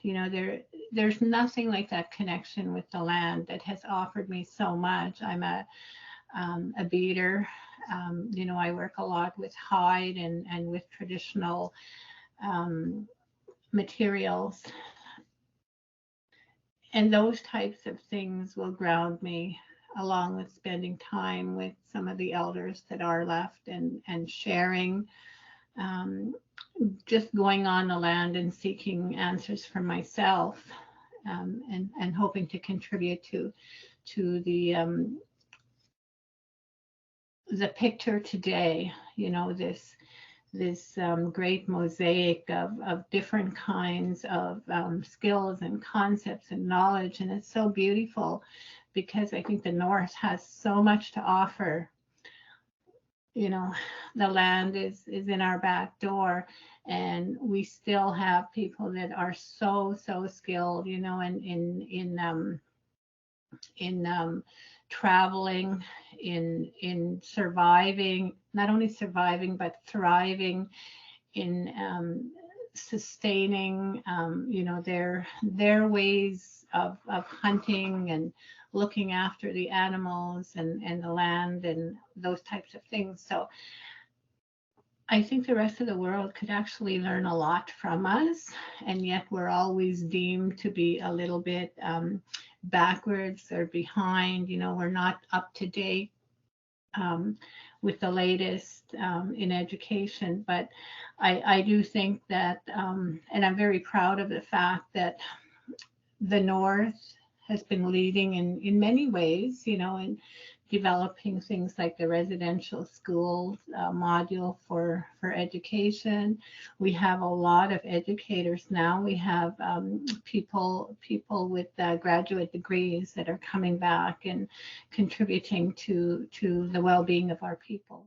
You know, there's nothing like that connection with the land that has offered me so much. I'm a beater. You know, I work a lot with hide and with traditional materials. And those types of things will ground me, along with spending time with some of the elders that are left, and sharing, um, just going on the land and seeking answers for myself, and hoping to contribute to the picture today. You know, this great mosaic of different kinds of skills and concepts and knowledge. And it's so beautiful because I think the North has so much to offer. You know, the land is in our back door, and we still have people that are so skilled, you know, in traveling, in surviving, not only surviving but thriving, in sustaining, you know, their ways of hunting and looking after the animals and the land and those types of things. So I think the rest of the world could actually learn a lot from us, and yet we're always deemed to be a little bit backwards or behind. You know, we're not up to date with the latest in education. But I do think that, and I'm very proud of the fact that the North has been leading in many ways, you know, in developing things like the residential schools module for education. We have a lot of educators now. We have people with graduate degrees that are coming back and contributing to the well-being of our people.